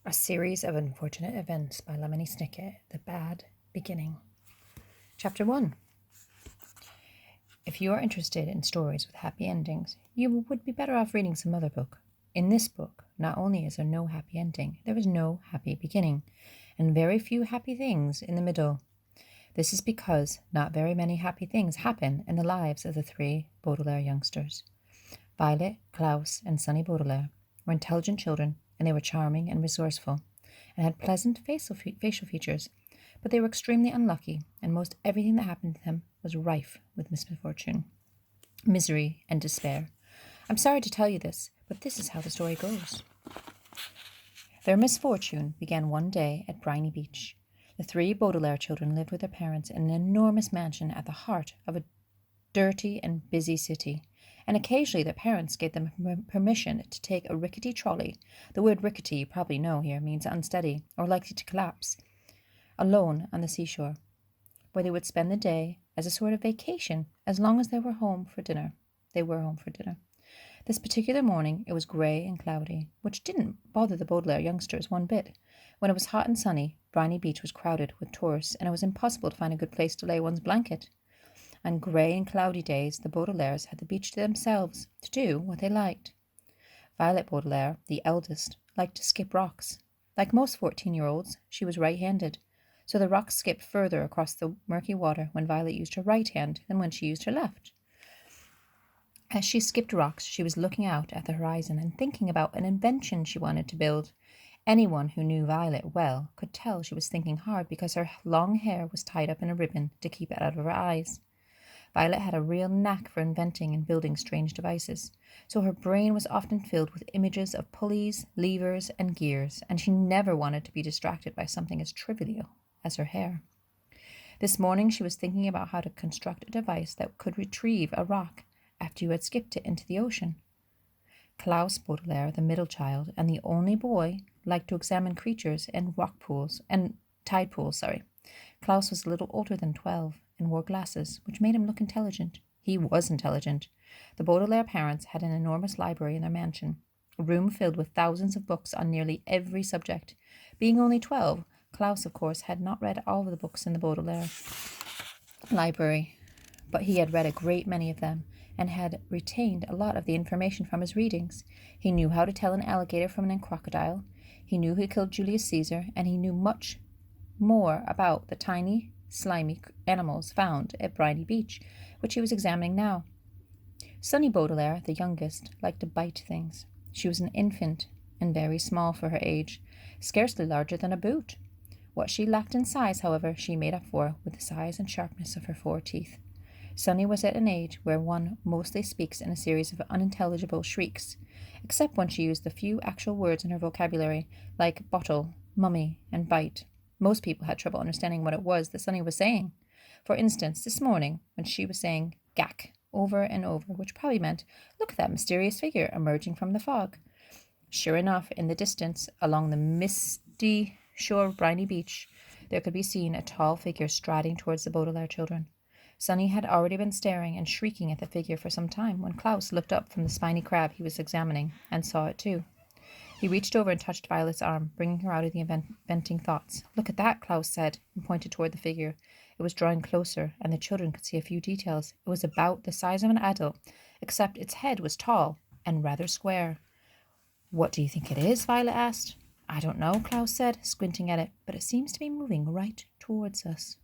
A Series of Unfortunate Events by Lemony Snicket, The Bad Beginning. Chapter 1. If you are interested in stories with happy endings, you would be better off reading some other book. In this book, not only is there no happy ending, there is no happy beginning, and very few happy things in the middle. This is because not very many happy things happen in the lives of the three Baudelaire youngsters. Violet, Klaus, and Sonny Baudelaire were intelligent children, and they were charming and resourceful, and had pleasant facial features, but they were extremely unlucky, and most everything that happened to them was rife with misfortune, misery, and despair. I'm sorry to tell you this, but this is how the story goes. Their misfortune began one day at Briny Beach. The three Baudelaire children lived with their parents in an enormous mansion at the heart of a dirty and busy city, and occasionally their parents gave them permission to take a rickety trolley. The word rickety, you probably know here, means unsteady or likely to collapse, alone on the seashore, where they would spend the day as a sort of vacation as long as they were home for dinner. This particular morning it was grey and cloudy, which didn't bother the Baudelaire youngsters one bit. When it was hot and sunny, Briny Beach was crowded with tourists, and it was impossible to find a good place to lay one's blanket. On grey and cloudy days, the Baudelaires had the beach to themselves to do what they liked. Violet Baudelaire, the eldest, liked to skip rocks. Like most 14-year-olds, she was right-handed, so the rocks skipped further across the murky water when Violet used her right hand than when she used her left. As she skipped rocks, she was looking out at the horizon and thinking about an invention she wanted to build. Anyone who knew Violet well could tell she was thinking hard because her long hair was tied up in a ribbon to keep it out of her eyes. Violet had a real knack for inventing and building strange devices, so her brain was often filled with images of pulleys, levers, and gears, and she never wanted to be distracted by something as trivial as her hair. This morning she was thinking about how to construct a device that could retrieve a rock after you had skipped it into the ocean. Klaus Baudelaire, the middle child and the only boy, liked to examine creatures in tide pools. Klaus was a little older than 12 and wore glasses, which made him look intelligent. He was intelligent. The Baudelaire parents had an enormous library in their mansion, a room filled with thousands of books on nearly every subject. Being only 12, Klaus, of course, had not read all of the books in the Baudelaire library, but he had read a great many of them and had retained a lot of the information from his readings. He knew how to tell an alligator from a crocodile. He knew who killed Julius Caesar, and he knew much more about the tiny, slimy animals found at Briny Beach, which he was examining now. Sonny Baudelaire, the youngest, liked to bite things. She was an infant and very small for her age, scarcely larger than a boot. What she lacked in size, however, she made up for with the size and sharpness of her 4 teeth. Sonny was at an age where one mostly speaks in a series of unintelligible shrieks, except when she used the few actual words in her vocabulary, like bottle, mummy, and bite. Most people had trouble understanding what it was that Sonny was saying. For instance, this morning, when she was saying gack over and over, which probably meant, look at that mysterious figure emerging from the fog. Sure enough, in the distance, along the misty shore of Briny Beach, there could be seen a tall figure striding towards the Baudelaire children. Sonny had already been staring and shrieking at the figure for some time when Klaus looked up from the spiny crab he was examining and saw it too. He reached over and touched Violet's arm, bringing her out of the inventing thoughts. Look at that, Klaus said, and pointed toward the figure. It was drawing closer, and the children could see a few details. It was about the size of an adult, except its head was tall and rather square. What do you think it is? Violet asked. I don't know, Klaus said, squinting at it, but it seems to be moving right towards us.